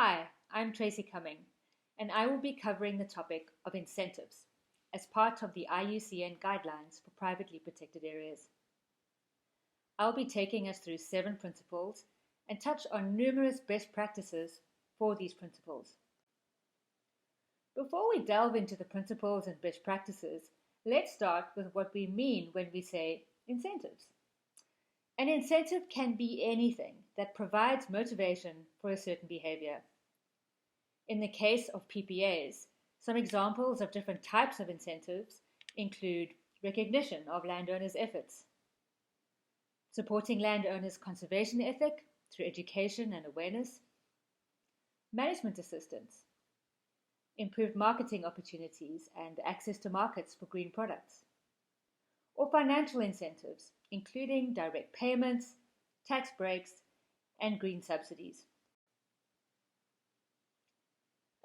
Hi, I'm Tracey Cumming, and I will be covering the topic of incentives as part of the IUCN guidelines for privately protected areas. I'll be taking us through 7 principles and touch on numerous best practices for these principles. Before we delve into the principles and best practices, let's start with what we mean when we say incentives. An incentive can be anything that provides motivation for a certain behavior. In the case of PPAs, some examples of different types of incentives include recognition of landowners' efforts, supporting landowners' conservation ethic through education and awareness, management assistance, improved marketing opportunities and access to markets for green products, or financial incentives, including direct payments, tax breaks, and green subsidies.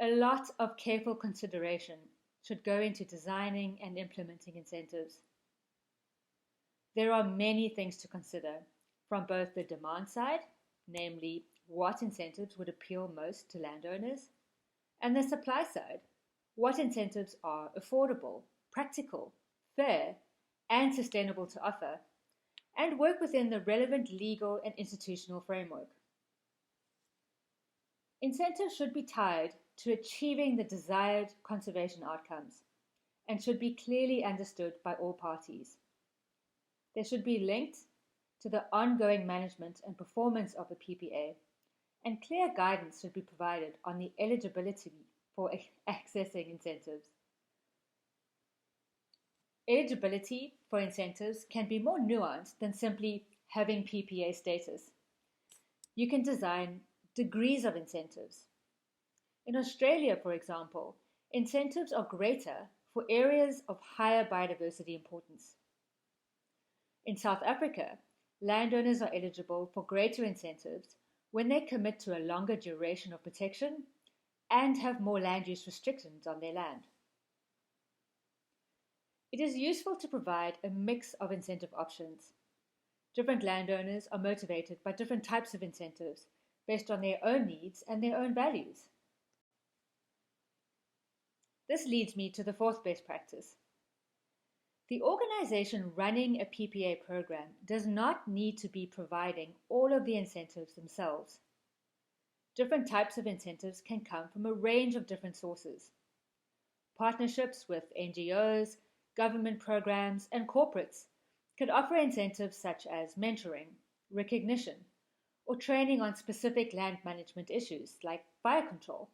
A lot of careful consideration should go into designing and implementing incentives. There are many things to consider, from both the demand side, namely what incentives would appeal most to landowners, and the supply side, what incentives are affordable, practical, fair, and sustainable to offer, and work within the relevant legal and institutional framework. Incentives should be tied to achieving the desired conservation outcomes and should be clearly understood by all parties. They should be linked to the ongoing management and performance of the PPA, and clear guidance should be provided on the eligibility for accessing incentives. Eligibility for incentives can be more nuanced than simply having PPA status. You can design degrees of incentives. In Australia, for example, incentives are greater for areas of higher biodiversity importance. In South Africa, landowners are eligible for greater incentives when they commit to a longer duration of protection and have more land use restrictions on their land. It is useful to provide a mix of incentive options. Different landowners are motivated by different types of incentives based on their own needs and their own values. This leads me to the fourth best practice. The organization running a PPA program does not need to be providing all of the incentives themselves. Different types of incentives can come from a range of different sources. Partnerships with NGOs, government programs, and corporates could offer incentives such as mentoring, recognition, or training on specific land management issues like fire control.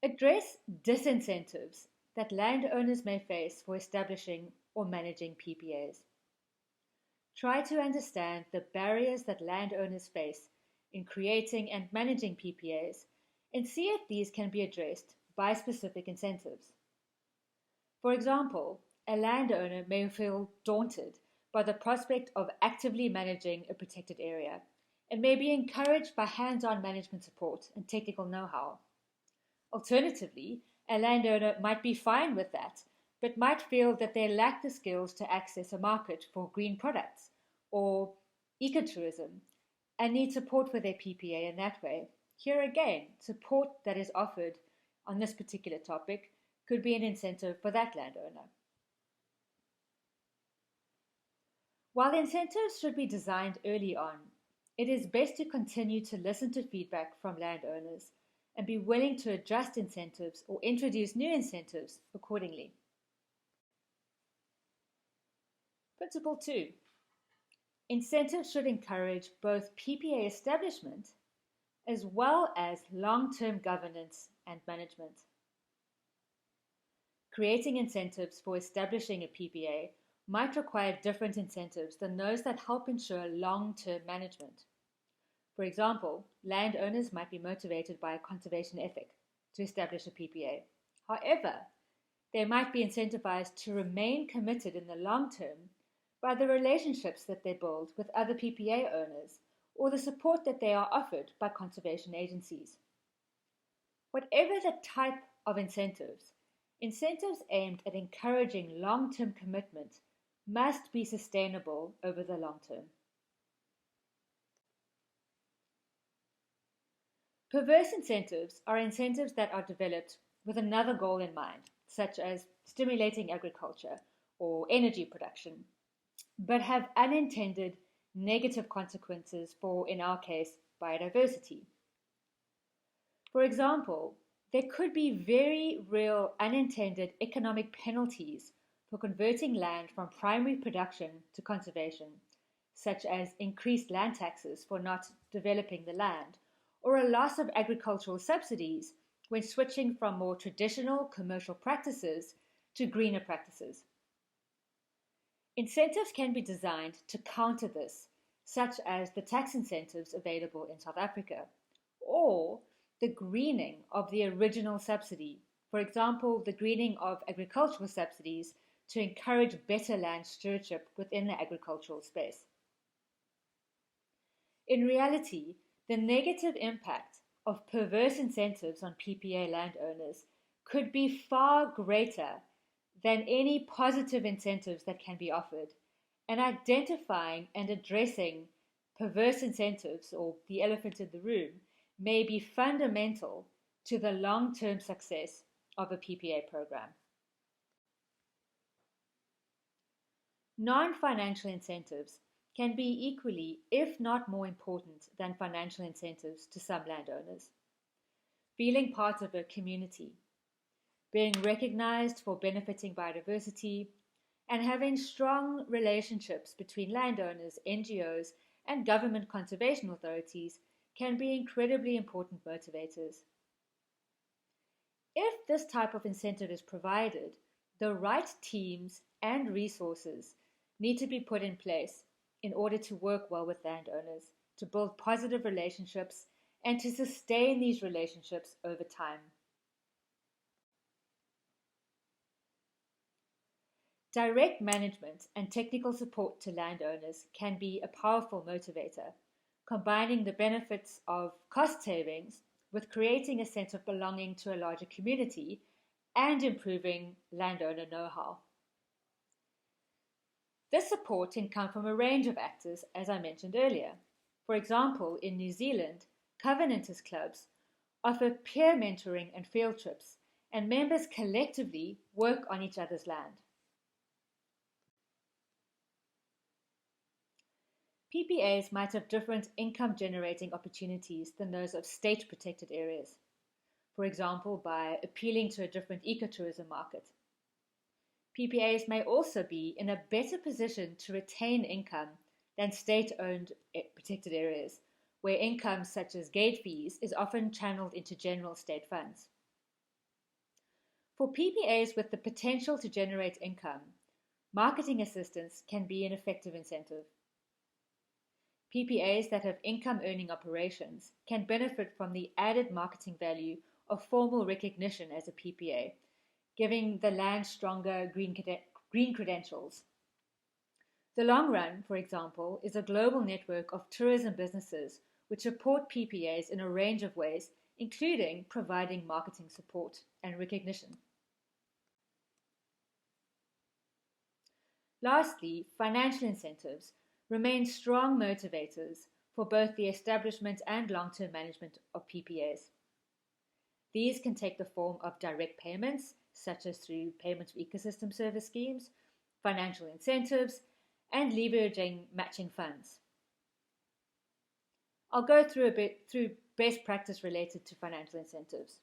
Address disincentives that landowners may face for establishing or managing PPAs. Try to understand the barriers that landowners face in creating and managing PPAs and see if these can be addressed by specific incentives. For example, a landowner may feel daunted by the prospect of actively managing a protected area and may be encouraged by hands-on management support and technical know-how. Alternatively, a landowner might be fine with that, but might feel that they lack the skills to access a market for green products or ecotourism and need support for their PPA in that way. Here again, support that is offered on this particular topic could be an incentive for that landowner. While incentives should be designed early on, it is best to continue to listen to feedback from landowners and be willing to adjust incentives or introduce new incentives accordingly. Principle 2. Incentives should encourage both PPA establishment as well as long-term governance and management. Creating incentives for establishing a PPA might require different incentives than those that help ensure long-term management. For example, landowners might be motivated by a conservation ethic to establish a PPA. However, they might be incentivized to remain committed in the long term by the relationships that they build with other PPA owners or the support that they are offered by conservation agencies. Whatever the type of incentives, incentives aimed at encouraging long-term commitment must be sustainable over the long term. Perverse incentives are incentives that are developed with another goal in mind, such as stimulating agriculture or energy production, but have unintended negative consequences for, in our case, biodiversity. For example, there could be very real unintended economic penalties for converting land from primary production to conservation, such as increased land taxes for not developing the land, or a loss of agricultural subsidies when switching from more traditional commercial practices to greener practices. Incentives can be designed to counter this, such as the tax incentives available in South Africa, or the greening of the original subsidy. For example, the greening of agricultural subsidies to encourage better land stewardship within the agricultural space. In reality, the negative impact of perverse incentives on PPA landowners could be far greater than any positive incentives that can be offered, and identifying and addressing perverse incentives, or the elephant in the room, may be fundamental to the long-term success of a PPA program. Non-financial incentives can be equally, if not more important than financial incentives to some landowners. Feeling part of a community, being recognized for benefiting biodiversity, and having strong relationships between landowners, NGOs, and government conservation authorities can be incredibly important motivators. If this type of incentive is provided, the right teams and resources need to be put in place in order to work well with landowners, to build positive relationships, and to sustain these relationships over time. Direct management and technical support to landowners can be a powerful motivator, combining the benefits of cost savings with creating a sense of belonging to a larger community and improving landowner know-how. This support can come from a range of actors, as I mentioned earlier. For example, in New Zealand, Covenanters clubs offer peer mentoring and field trips, and members collectively work on each other's land. PPAs might have different income-generating opportunities than those of state-protected areas, for example, by appealing to a different ecotourism market. PPAs may also be in a better position to retain income than state-owned protected areas, where income such as gate fees is often channeled into general state funds. For PPAs with the potential to generate income, marketing assistance can be an effective incentive. PPAs that have income-earning operations can benefit from the added marketing value of formal recognition as a PPA, giving the land stronger green credentials. The Long Run, for example, is a global network of tourism businesses which support PPAs in a range of ways, including providing marketing support and recognition. Lastly, financial incentives remain strong motivators for both the establishment and long-term management of PPAs. These can take the form of direct payments, such as through payments for ecosystem service schemes, financial incentives, and leveraging matching funds. I'll go through best practice related to financial incentives.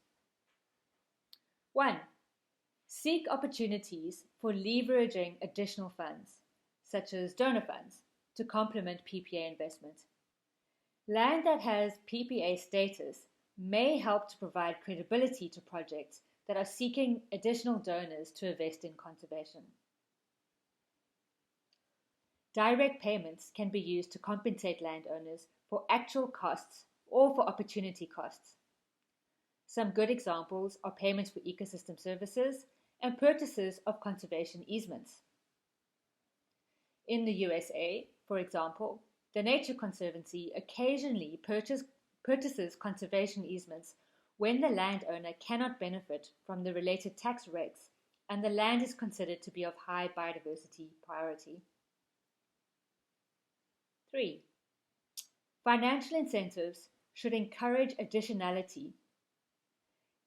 1. Seek opportunities for leveraging additional funds, such as donor funds, to complement PPA investment. Land that has PPA status may help to provide credibility to projects that are seeking additional donors to invest in conservation. Direct payments can be used to compensate landowners for actual costs or for opportunity costs. Some good examples are payments for ecosystem services and purchases of conservation easements. In the USA, for example, the Nature Conservancy occasionally purchases conservation easements when the landowner cannot benefit from the related tax regs and the land is considered to be of high biodiversity priority. 3. Financial incentives should encourage additionality.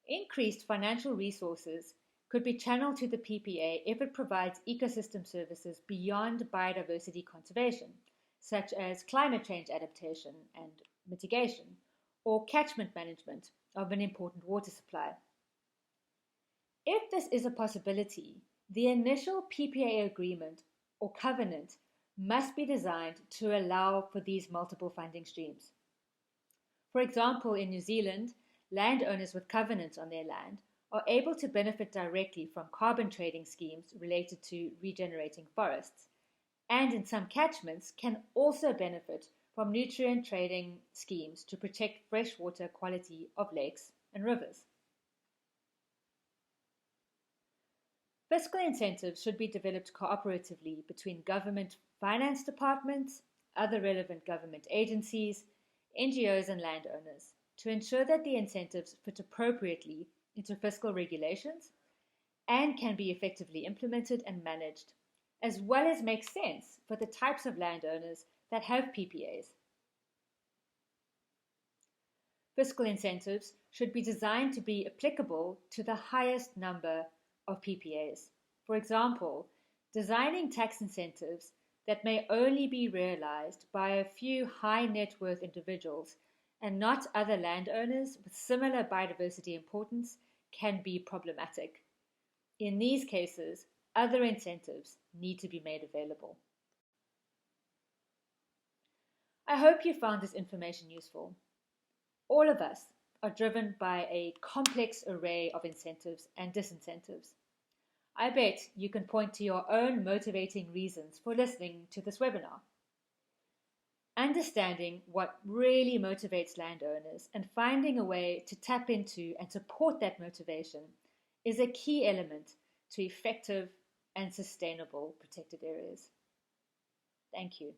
Increased financial resources could be channeled to the PPA if it provides ecosystem services beyond biodiversity conservation, such as climate change adaptation and mitigation, or catchment management of an important water supply. If this is a possibility, the initial PPA agreement or covenant must be designed to allow for these multiple funding streams. For example, in New Zealand, landowners with covenants on their land are able to benefit directly from carbon trading schemes related to regenerating forests, and in some catchments can also benefit from nutrient trading schemes to protect freshwater quality of lakes and rivers. Fiscal incentives should be developed cooperatively between government finance departments, other relevant government agencies, NGOs, and landowners to ensure that the incentives fit appropriately into fiscal regulations and can be effectively implemented and managed, as well as make sense for the types of landowners that have PPAs. Fiscal incentives should be designed to be applicable to the highest number of PPAs. For example, designing tax incentives that may only be realized by a few high net worth individuals and not other landowners with similar biodiversity importance can be problematic. In these cases, other incentives need to be made available. I hope you found this information useful. All of us are driven by a complex array of incentives and disincentives. I bet you can point to your own motivating reasons for listening to this webinar. Understanding what really motivates landowners and finding a way to tap into and support that motivation is a key element to effective and sustainable protected areas. Thank you.